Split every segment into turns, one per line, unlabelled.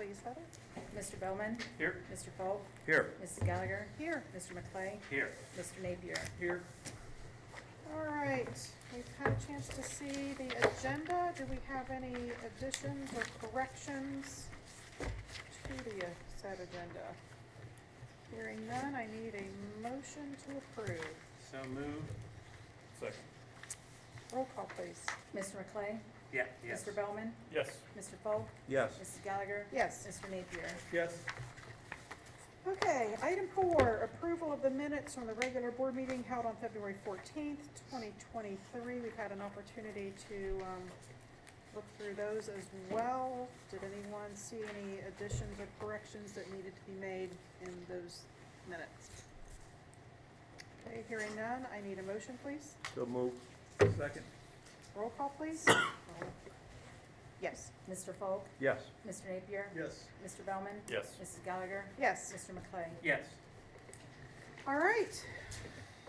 please, Heather.
Mr. Bowman?
Here.
Mr. Folk?
Here.
Mrs. Gallagher?
Here.
Mr. McClay?
Here.
Mr. Napier?
Here.
All right, we've had a chance to see the agenda. Do we have any additions or corrections to the said agenda? Hearing none, I need a motion to approve.
So moved. Second.
Roll call, please.
Mr. McClay?
Yeah. Yes.
Mr. Bowman?
Yes.
Mr. Folk?
Yes.
Mrs. Gallagher?
Yes.
Mr. Napier?
Yes.
Okay, item 4, approval of the minutes from the regular board meeting held on February 14th, 2023. We've had an opportunity to look through those as well. Did anyone see any additions or corrections that needed to be made in those minutes? Okay, hearing none, I need a motion, please.
So moved. Second.
Roll call, please. Yes.
Mr. Folk?
Yes.
Mr. Napier?
Yes.
Mr. Bowman?
Yes.
Mrs. Gallagher?
Yes.
Mr. McClay?
Yes.
All right.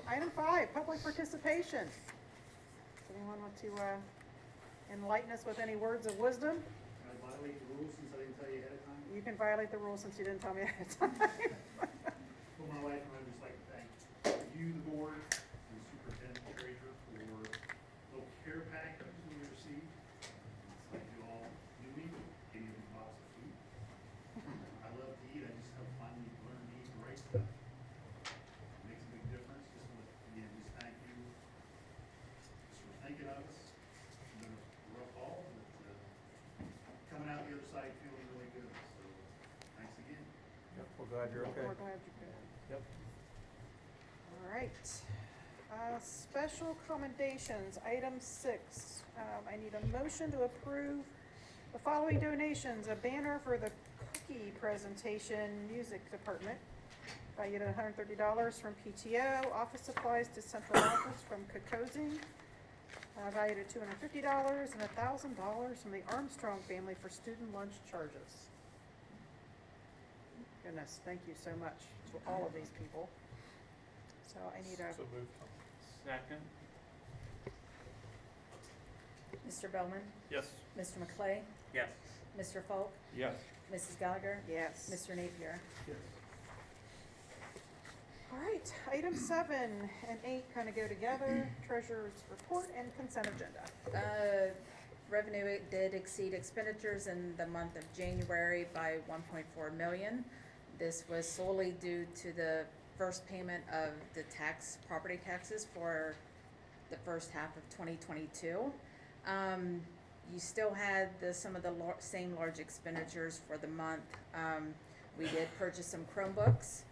Item 5, public participation. Does anyone want to enlighten us with any words of wisdom?
Can I violate the rules since I didn't tell you ahead of time?
You can violate the rules since you didn't tell me ahead of time.
For my wife, I'd just like to thank you, the board, and the superintendent treasurer for little care packages we received. It's like you all knew me, gave me a box of food. I love to eat, I just have finally learned to eat the right stuff. It makes a big difference, just want to, again, just thank you just for thinking of us. It's been a rough haul, but coming out the other side feeling really good, so thanks again.
Yep. We're glad you're
We're
okay.
glad you could.
Yep.
All right. Special commendations, item 6. I need a motion to approve the following donations: a banner for the cookie presentation music department, valued at $130 from PTO, office supplies to central office from Kokosing, valued at $250, and $1,000 from the Armstrong family for student lunch charges. Goodness, thank you so much to all of these people. So I need a,
So moved. Second.
Mr. Bowman?
Yes.
Mr. McClay?
Yes.
Mr. Folk?
Yes.
Mrs. Gallagher?
yes.
Mr. Napier?
Yes.
All right, item 7 and 8 kind of go together, treasurer's report and consent agenda.
Revenue did exceed expenditures in the month of January by 1.4 million. This was solely due to the first payment of the property taxes for the first half of 2022. You still had some of the same large expenditures for the month. We did purchase some Chromebooks.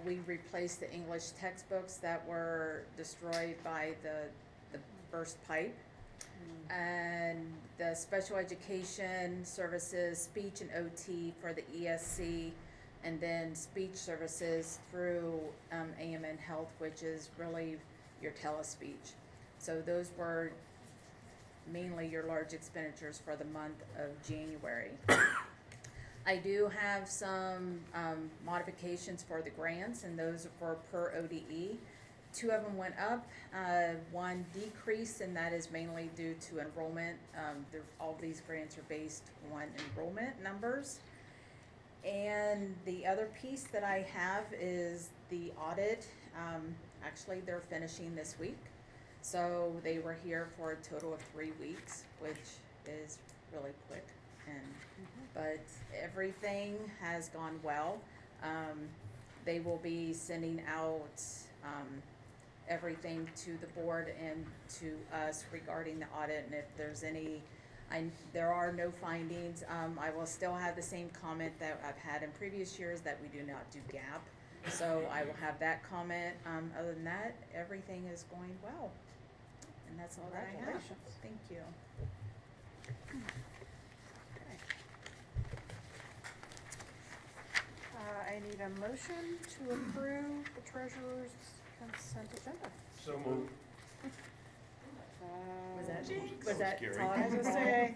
We replaced the English textbooks that were destroyed by the burst pipe. And the special education services, speech and OT for the ESC, and then speech services through AMN Health, which is really your telespeech. So those were mainly your large expenditures for the month of January. I do have some modifications for the grants, and those are per ODE. 2 of them went up, 1 decreased, and that is mainly due to enrollment. All of these grants are based on enrollment numbers. And the other piece that I have is the audit. Actually, they're finishing this week. So they were here for a total of 3 weeks, which is really quick. But everything has gone well. They will be sending out everything to the board and to us regarding the audit, and if there's any, there are no findings. I will still have the same comment that I've had in previous years, that we do not do GAAP. So I will have that comment. Other than that, everything is going well. And that's all that I have.
Congratulations.
Thank you.
I need a motion to approve the treasurer's consent agenda.
So moved.
Was that
scary.
Todd?
As I say,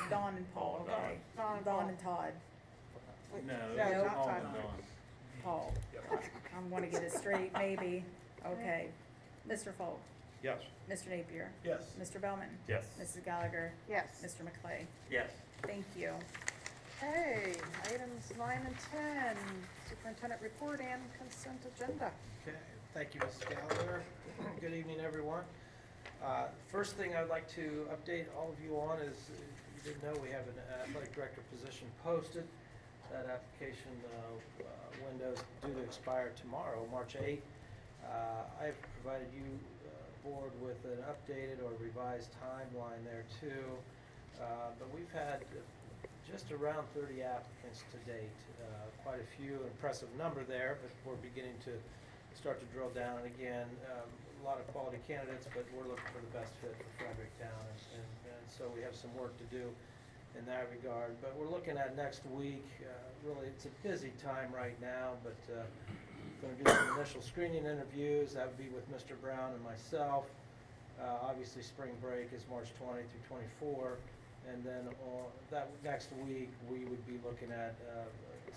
Dawn and Paul, okay. Dawn and Todd.
No.
No,
Nope.
not
All
Todd.
gone.
Paul. I'm gonna get it straight, maybe. Okay. Mr. Folk?
Yes.
Mr. Napier,
Yes.
Mr. Bellman,
Yes.
Mrs. Gallagher,
Yes.
Mr. McClay.
Yes.
Thank you.
Okay, items 9 and 10, superintendent report and consent agenda.
Okay, thank you, Mrs. Gallagher. Good evening, everyone. First thing I'd like to update all of you on is, if you didn't know, we have an athletic director position posted. That application window is due to expire tomorrow, March 8th. I've provided you, board, with an updated or revised timeline there too. But we've had just around 30 applicants to date. Quite a few, impressive number there, but we're beginning to start to drill down. And again, a lot of quality candidates, but we're looking for the best fit for Fredericktown. And so we have some work to do in that regard. But we're looking at next week. Really, it's a busy time right now, but going to do some initial screening interviews. That would be with Mr. Brown and myself. Obviously, spring break is March 20 through 24. And then that next week, we would be looking at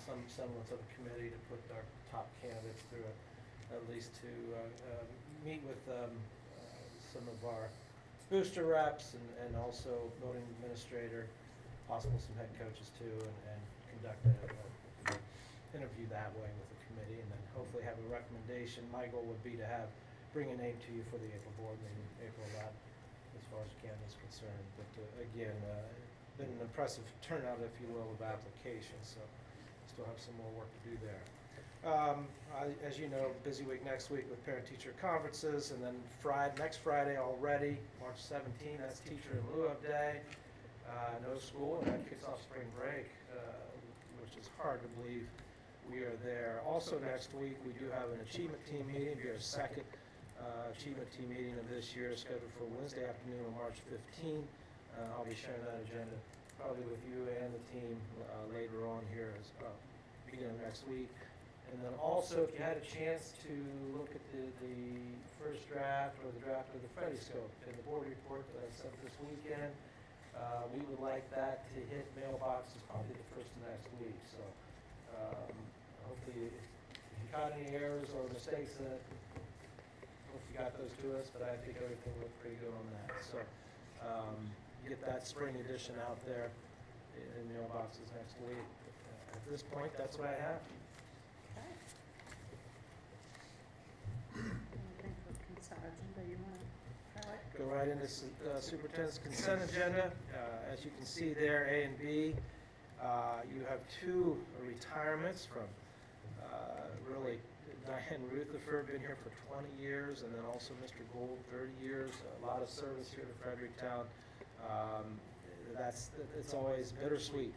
some semblance of a committee to put our top candidates through at least to meet with some of our booster reps and also voting administrator, possible some head coaches too, and conduct an interview that way with the committee, and then hopefully have a recommendation. My goal would be to bring a name to you for the April board meeting, April 11th, as far as the candidate's concerned. But again, been an impressive turnout, if you will, of applications, so still have some more work to do there. As you know, busy week next week with parent-teacher conferences, and then next Friday already, March 17th, that's Teacher in Lieu of Day. No school, and that kicks off spring break, which is hard to believe we are there. Also next week, we do have an achievement team meeting, it'll be our second achievement team meeting of this year, scheduled for Wednesday afternoon on March 15th. I'll be sharing that agenda probably with you and the team later on here as beginning of next week. And then also, if you had a chance to look at the first draft or the draft of the Freddie Scope and the board report that I sent this weekend, we would like that to hit mailboxes probably the first of next week. So hopefully, if you caught any errors or mistakes in it, hope you got those to us, but I think everything looked pretty good on that. So get that spring edition out there in mailboxes next week. But, at this point, that's what I have.
Okay. Anything for consent agenda you want to highlight?
Go right into superintendent's consent agenda. As you can see there, A and B, you have two retirements from really Diane Rutherford, been here for 20 years, and then also Mr. Gold, 30 years. A lot of service here to Fredericktown. It's always bittersweet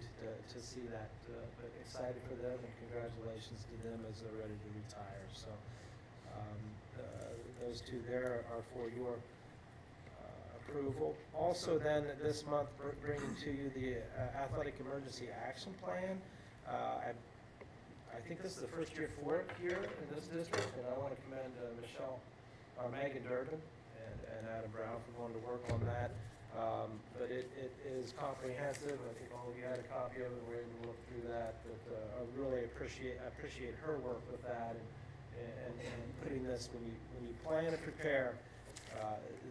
to see that, but excited for them, and congratulations to them as they're ready to retire. So those two there are for your approval. Also then, this month, bringing to you the Athletic Emergency Action Plan. I think this is the first year for it here in this district, and I want to commend Megan Durbin and Adam Brown for going to work on that. But it is comprehensive. I think all of you had a copy of it. We're able to look through that. But I really appreciate her work with that and putting this when you plan and prepare.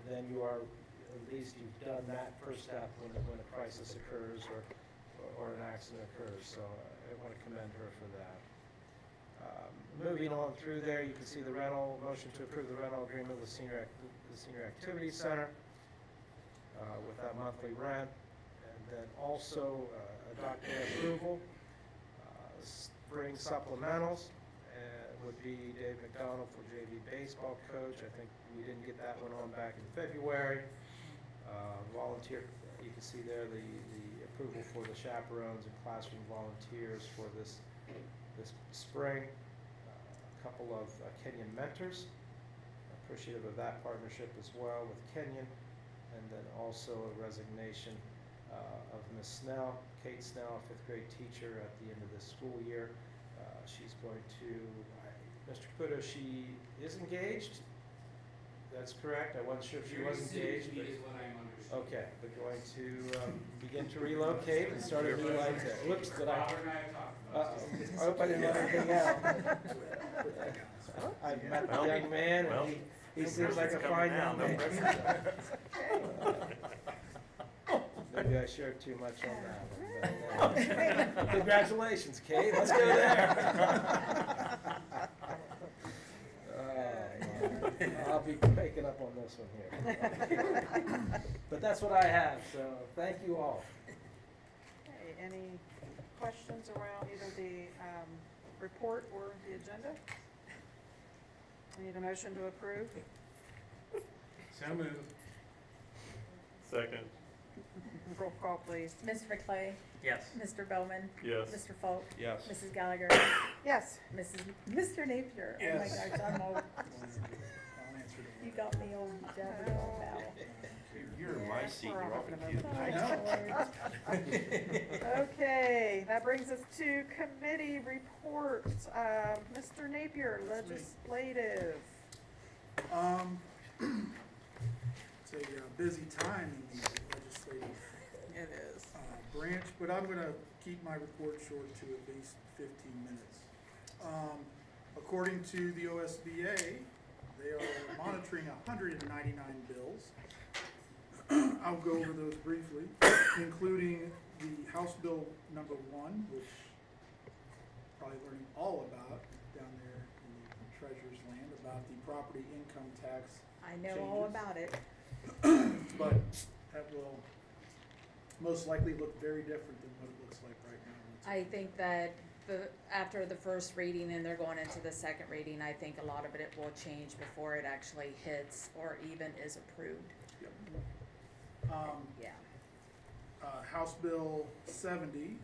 Then you are, at least you've done that first step when a crisis occurs or an accident occurs. So I want to commend her for that. Moving on through there, you can see the motion to approve the rental agreement with the Senior Activity Center with that monthly rent. And then also adopt the approval. Spring supplementals would be Dave McDonald for JV baseball coach. I think we didn't get that one on back in February. Volunteer, you can see there the approval for the chaperones and classroom volunteers for this spring. A couple of Kenyan mentors. Appreciative of that partnership as well with Kenyan. And then also a resignation of Ms. Snell, Kate Snell, a fifth grade teacher at the end of this school year. She's going to, Mr. Caputo, she is engaged. That's correct. I wasn't sure if she was engaged. But,
is what I'm understanding.
okay, but going to begin to relocate and start a new life there. Whoops, did I?
Robert and I have talked about this.
I hope I didn't let anything out. I met the young man, and He seems like a fine young man. Maybe I shared too much on that one. But, congratulations, Kate. Let's go there. I'll be picking up on this one here. But that's what I have, so thank you all.
Okay, any questions around either the report or the agenda? I need a motion to approve.
So moved. Second.
Roll call, please.
Mr. McClay,
Yes.
Mr. Bowman,
Yes.
Mr. Falk,
Yes.
Mrs. Gallagher,
Yes.
Mr. Napier. Oh my
Yes.
gosh, I'm old.
I'll answer the
You got me old, you jabbed it all now.
You're in my seat, you're up
We're
in queue.
Okay, that brings us to committee reports. Mr. Napier, legislative.
It's a busy time in the legislative
It is.
branch, but I'm gonna keep my report short to at least 15 minutes. According to the OSBA, they are monitoring 199 bills. I'll go over those briefly, including the House Bill number 1, which probably learning all about down there in the treasurer's land, about the property income tax.
I know all
Changes.
about it.
But that will most likely look very different than what it looks like right now.
I think that after the first reading and they're going into the second reading, I think a lot of it will change before it actually hits or even is approved. Yeah.
House Bill 70,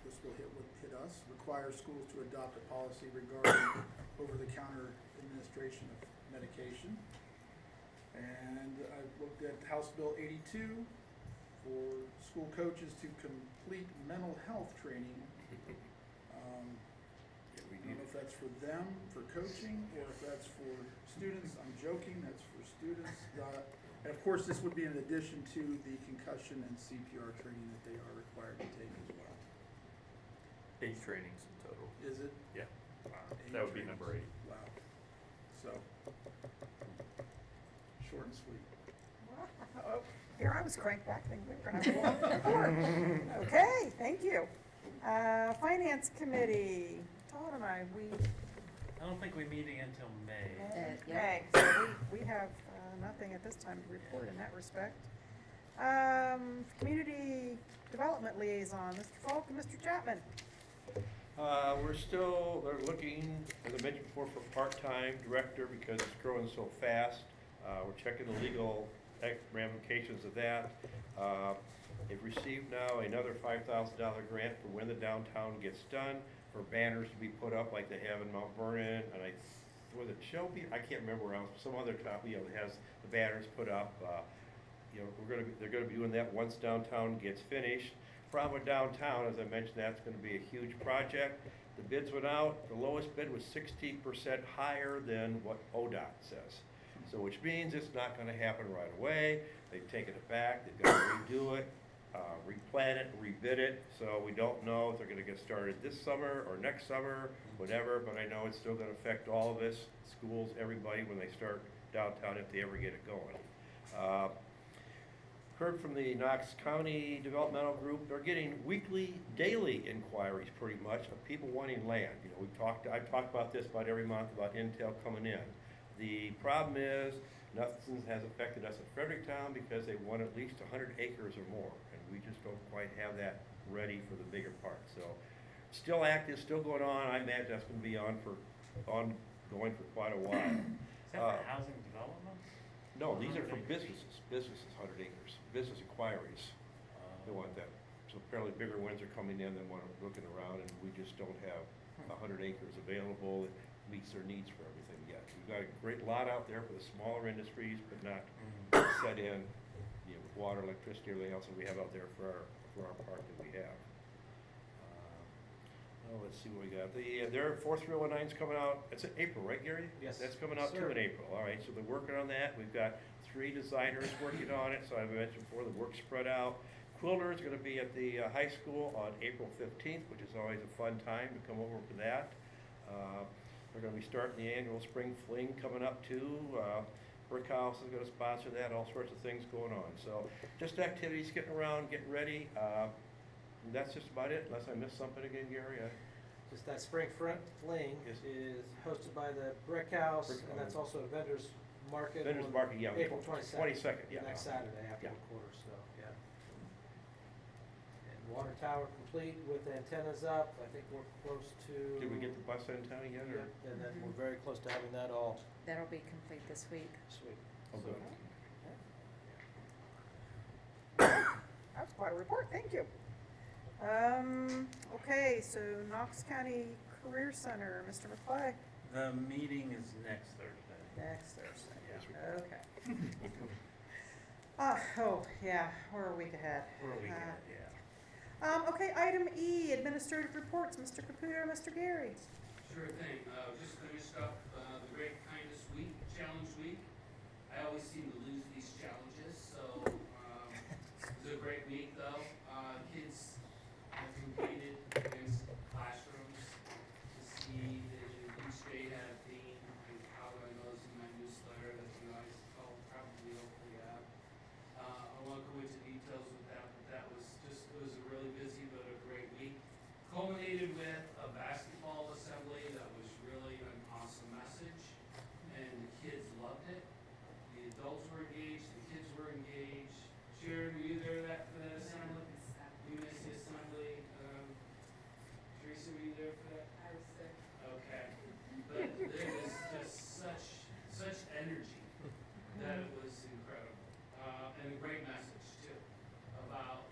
this will hit us, requires schools to adopt a policy regarding over-the-counter administration of medication. And I've looked at House Bill 82 for school coaches to complete mental health training. I don't know if that's for them, for coaching, or if that's for students. I'm joking, that's for students. And of course, this would be in addition to the concussion and CPR training that they are required to take as well.
8 trainings in total.
Is it?
Yeah.
Eight
That would be
trainings.
number 8.
Wow. So, short and sweet.
Oh, here I was cranked back thinking we were gonna have a long report. Okay, thank you. Finance Committee, Todd and I,
I don't think we're meeting until May.
Yeah.
okay, so we have nothing at this time to report in that respect. Community Development Liaison, Mr. Falk and Mr. Chapman.
They're looking, as I mentioned before, for part-time director because it's growing so fast. We're checking the legal ramifications of that. They've received now another $5,000 grant for when the downtown gets done, for banners to be put up like they have in Mount Vernon, and was it Shelby? I can't remember where else, some other top, has the banners put up. They're gonna be doing that once downtown gets finished. Problem with downtown, as I mentioned, that's gonna be a huge project. The bids went out, the lowest bid was 60% higher than what ODOT says. So which means it's not gonna happen right away. They've taken it back, they've got to redo it, replan it, rebid it. So we don't know if they're gonna get started this summer or next summer, whatever, but I know it's still gonna affect all of us, schools, everybody, when they start downtown, if they ever get it going. Heard from the Knox County Developmental Group, they're getting daily inquiries pretty much of people wanting land. I've talked about this about every month about Intel coming in. The problem is, nothing has affected us at Fredericktown because they want at least 100 acres or more, and we just don't quite have that ready for the bigger part. So, still active, still going on. I imagine that's going to be ongoing for quite a while.
Is that for housing development?
No, these are for businesses, 100 acres, business inquiries. They want that. So apparently bigger ones are coming in than what I'm looking around, and we just don't have 100 acres available that meets their needs for everything yet. We've got a great lot out there for the smaller industries, but not set in, with water, electricity, everything else that we have out there for our park that we have. Let's see what we got. Their 4309's coming out, it's in April, right, Gary?
Yes,
That's coming out
sir.
too in April, all right, so they're working on that. We've got 3 designers working on it, so I mentioned before, the work's spread out. Quilter is gonna be at the high school on April 15th, which is always a fun time to come over for that. We're gonna be starting the annual spring fling coming up too. Brick House is gonna sponsor that, all sorts of things going on. So just activities, getting around, getting ready. And that's just about it, unless I missed something again, Gary.
Just that spring fling
Yes.
is hosted by the Brick House,
Brick
and that's
House.
also a vendor's market.
Vendors
on
Market, yeah.
April 22nd.
22nd, yeah.
Next Saturday after
Yeah.
the quarter, so, yeah. And water tower complete with antennas up. I think we're close to.
Did we get the bus antenna yet, or?
Yep, and then we're very close to having that all
That'll be complete this week.
sweet.
Oh, good.
That's quite a report, thank you. Okay, so Knox County Career Center, Mr. McFly,
The meeting is next Thursday.
next Thursday.
Yeah.
Okay. Yeah, we're a week ahead.
We're a week
Uh,
ahead, yeah.
Okay, item E, administrative reports, Mr. Caputo, Mr. Gary.
Sure thing. Just finished up the Great Kindness Week, Challenge Week. I always seem to lose these challenges, so it was a great week though. Kids have competed against classrooms to see that each day had a theme. And probably knows in my newsletter that you guys all probably hopefully have. I won't go into details with that, but that was just, it was a really busy but a great week. Culminated with a basketball assembly that was really an awesome message, and the kids loved it. The adults were engaged, the kids were engaged. Sharon, were you there for that assembly? You missed the assembly. Teresa, were you there for that?
I was sick.
Okay, but there was just such energy that it was incredible, and a great message too, about,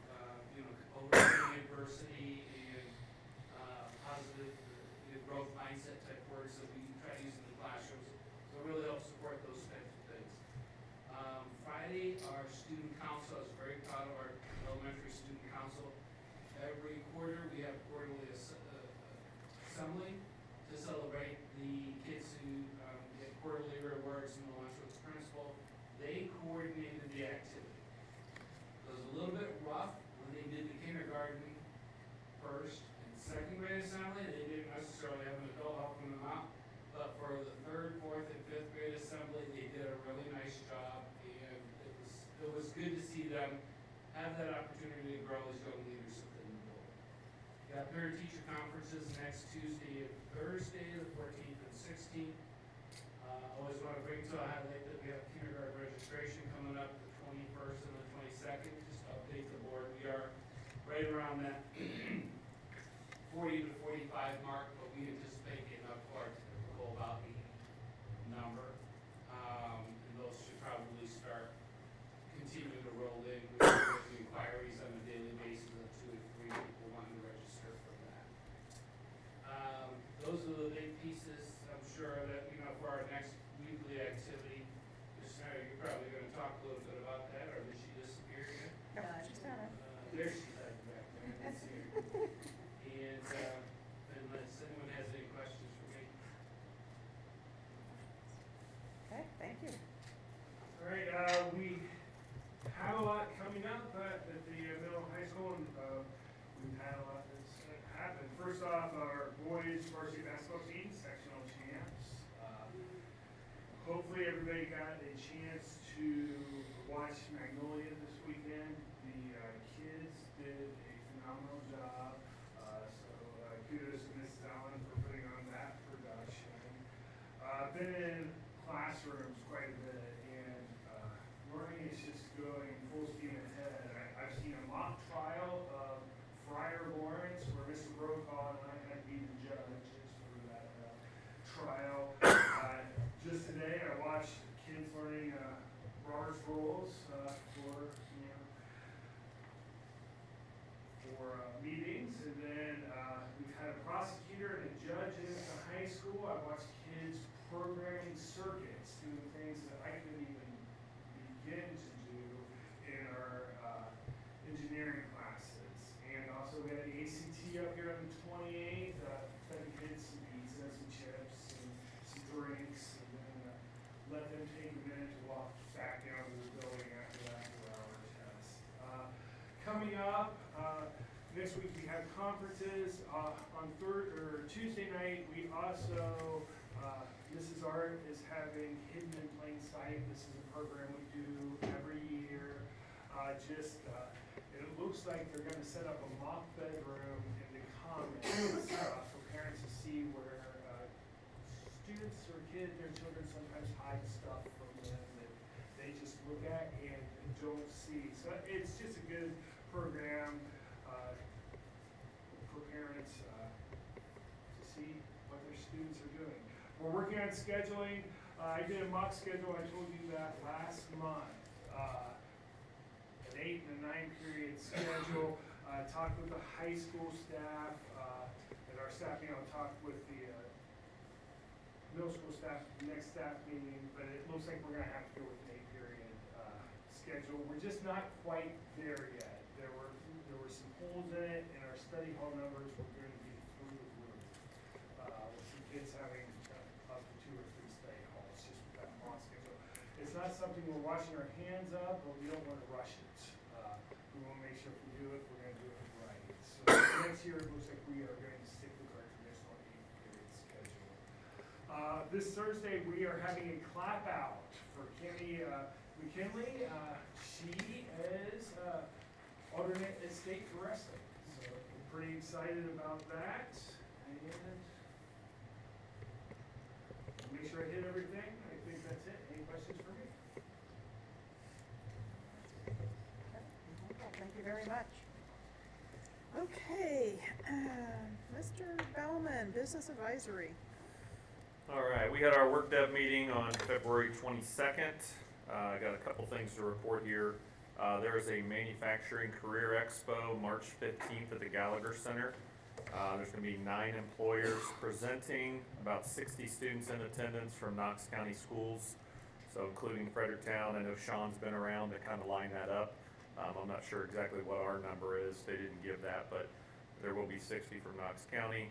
overcoming adversity and, positive, growth mindset type words that we try to use in the classrooms. So it really helps support those types of things. Friday, our student council, I was very proud of our elementary student council. Every quarter, we have quarterly assembly to celebrate the kids who get quarterly rewards and the lunch with the principal. They coordinated the activity. It was a little bit rough when they did the kindergarten first and second grade assembly. They didn't necessarily have an adult helping them out. But for the third, fourth, and fifth grade assembly, they did a really nice job, and it was good to see them have that opportunity to grow as young leaders within the board. Got parent teacher conferences next Tuesday and Thursday, the 14th and 16th. Always want to bring to a highlight that we have kindergarten registration coming up the 21st and the 22nd. Just to update the board, we are right around that 40 to 45 mark, but we anticipate getting up to our typical about 80 number. And those should probably start continuing to roll in with inquiries on a daily basis of 2 to 3 people wanting to register for that. Those are the big pieces. I'm sure that, for our next weekly activity, you're probably going to talk a little bit about that, or did she disappear again?
No, she's down there.
There she's back there. I didn't see her. And unless anyone has any questions for me.
Okay, thank you.
All right, we have a lot coming up at the middle high school, and we've had a lot that's happened. First off, our boys varsity basketball team, sectional champs. Hopefully everybody got a chance to watch Magnolia this weekend. The kids did a phenomenal job, so kudos to Mrs. Allen for putting on that production. Been in classrooms quite a bit, and learning is just going full steam ahead. I've seen a mock trial of Friar Lawrence where Mr. Brokaw and I had to be the judges for that trial. Just today, I watched kids learning Robert's rules for meetings, and then we've had a prosecutor and a judge in the high school. I watched kids programming circuits, doing things that I couldn't even begin to do in our engineering classes. And also we had the ACT up here on the 28th, fed the kids some pizza, some chips, and some drinks, and then let them take a minute to walk back down to the building after that 4-hour test. Coming up, next week we have conferences. On Tuesday night, we also This is having Hidden in Plain Sight. This is a program we do every year. It looks like they're gonna set up a mock bedroom in the commons for parents to see where students or their children sometimes hide stuff from them that they just look at and don't see. So it's just a good program for parents to see what their students are doing. We're working on scheduling. I did a mock schedule, I told you that last month. An 8 and a 9 period schedule. Talked with the high school staff, and our staff, talked with the middle school staff, next staff meeting, but it looks like we're gonna have to go with an 8 period schedule. We're just not quite there yet. There were some holes in it, and our study hall numbers were going to be through the roof. With some kids having up to 2 or 3 study halls, just with that mock schedule. It's not something we're washing our hands of, but we don't want to rush it. We want to make sure if we do it, we're going to do it right. So next year, it looks like we are going to stick with our traditional 8-period schedule. This Thursday, we are having a clap out for Kimmy McKinley. She is alternate at state for wrestling. So we're pretty excited about that. And make sure I hit everything. I think that's it. Any questions for me?
Thank you very much. Okay, Mr. Bellman, Business Advisory.
All right, we had our work dev meeting on February 22nd. I got a couple things to report here. There is a manufacturing career expo March 15th at the Gallagher Center. There's going to be 9 employers presenting, about 60 students in attendance from Knox County schools, so including Fredericktown. I know Sean's been around to kind of line that up. I'm not sure exactly what our number is. They didn't give that, but there will be 60 from Knox County.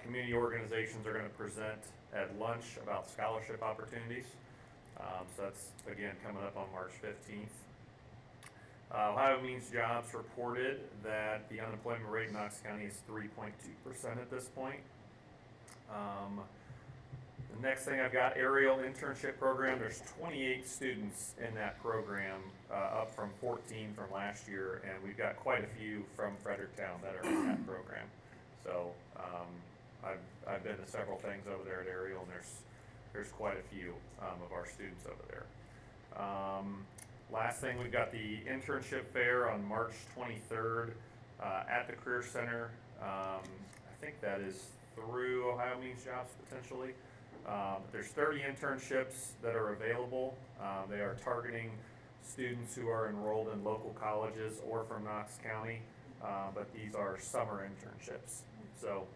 Community organizations are going to present at lunch about scholarship opportunities. So that's, again, coming up on March 15th. Ohio Means Jobs reported that the unemployment rate in Knox County is 3.2% at this point. The next thing I've got, aerial internship program. There's 28 students in that program, up from 14 from last year, and we've got quite a few from Fredericktown that are in that program. So I've been to several things over there at Aerial, and there's quite a few of our students over there. Last thing, we've got the internship fair on March 23rd at the Career Center. I think that is through Ohio Means Jobs potentially. There's 30 internships that are available. They are targeting students who are enrolled in local colleges or from Knox County, but these are summer internships. So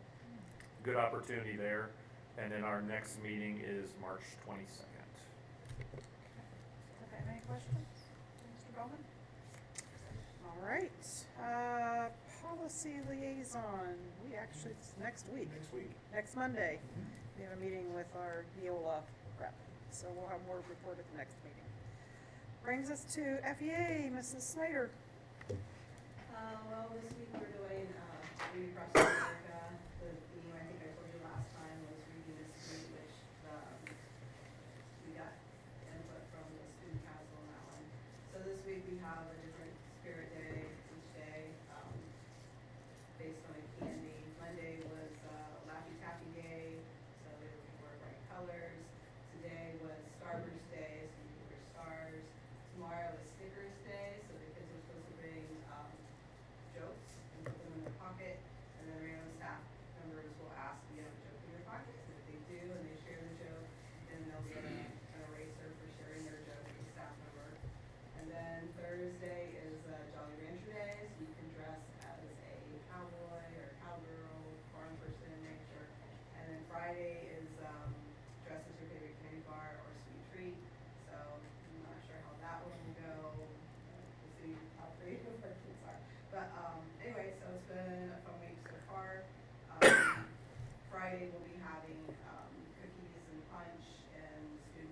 good opportunity there. And then our next meeting is March 22nd.
Okay, any questions, Mr. Bowman? All right, policy liaison, it's next week. Next Monday, we have a meeting with our Neola rep, so we'll have more report at the next meeting. Brings us to FEA, Mrs. Snyder.
Well, this week we're doing, Read Across America. The theme, I think I told you last time, was Reading the Street, which, we got input from the student council on that one. So this week we have a different spirit day each day, based on a candy. Monday was, Laffy Taffy Day, so they were people were bright colors. Today was Starburst Day, so people wear stars. Tomorrow is Stickers Day, so the kids are supposed to bring, jokes and put them in their pocket, and then random staff members will ask, do you have a joke in your pocket? And if they do, and they share the joke, then they'll get an eraser for sharing their joke with a staff member. And then Thursday is Jolly Rancher Day, so you can dress as a cowboy or cowgirl, farm person, rancher. And then Friday is dress as your favorite candy bar or sweet treat. So I'm not sure how that one will go. We'll see how creative our kids are. But anyway, so it's been a fun week so far. Friday we'll be having cookies and punch, and students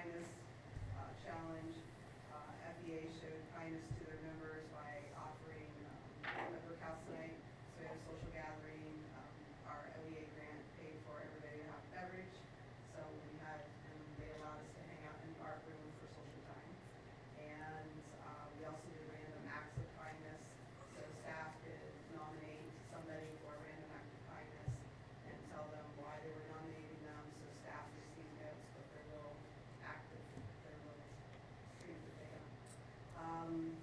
Kindness Challenge. FEA showed kindness to their members by offering member house night. So we had a social gathering. Our LEA grant paid for everybody to have a beverage. So we had, and they allowed us to hang out in the art room for social time. And we also did random acts of kindness. So staff could nominate somebody for a random act of kindness and tell them why they were nominating them. So staff received notes with their little act of, their little treat that they got.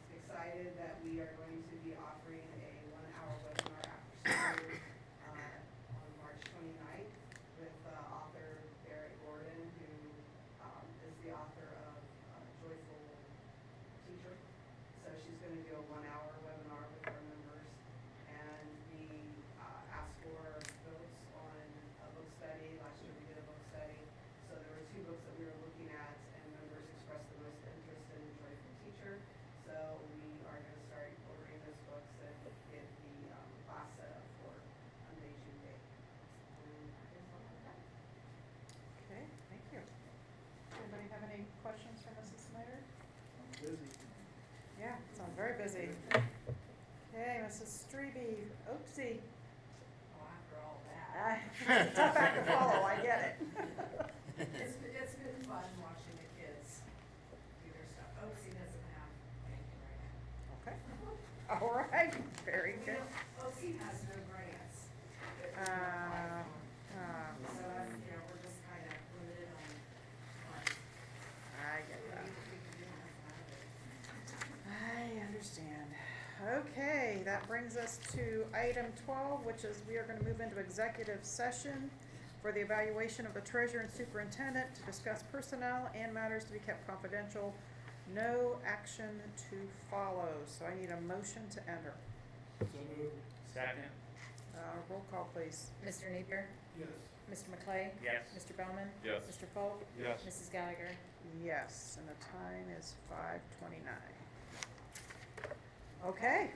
Excited that we are going to be offering a 1-hour webinar after school on March 29th with author Barrett Gordon, who is the author of Joyful Teacher. So she's going to do a 1-hour webinar with our members, and we asked for votes on a book study. Last year we did a book study. So there were 2 books that we were looking at, and members expressed the most interest in Joyful Teacher. So we are going to start ordering those books and get the class set up for Monday, June 8th. And that is all I've got.
Okay, thank you. Anybody have any questions for Mrs. Snyder?
I'm busy.
Yeah, sounds very busy. Okay, Mrs. Strebe, oopsie.
Oh, after all that.
It's a tough act to follow, I get it.
It's been fun watching the kids do their stuff. Oopsie doesn't have anything right now.
Okay, all right, very good.
Oopsie has no grants. that we can
Uh,
apply for. So, we're just kind of limited on funds.
I get that.
We can do nothing out of it.
I understand. Okay, that brings us to item 12, which is we are going to move into executive session for the evaluation of the treasurer and superintendent to discuss personnel and matters to be kept confidential. No action to follow, so I need a motion to enter.
Second.
Roll call, please.
Mr. Napier?
Yes.
Mr. McClay?
Yes.
Mr. Bowman?
Yes.
Mr. Folk?
Yes.
Mrs. Gallagher?
Yes, and the time is 5:29. Okay,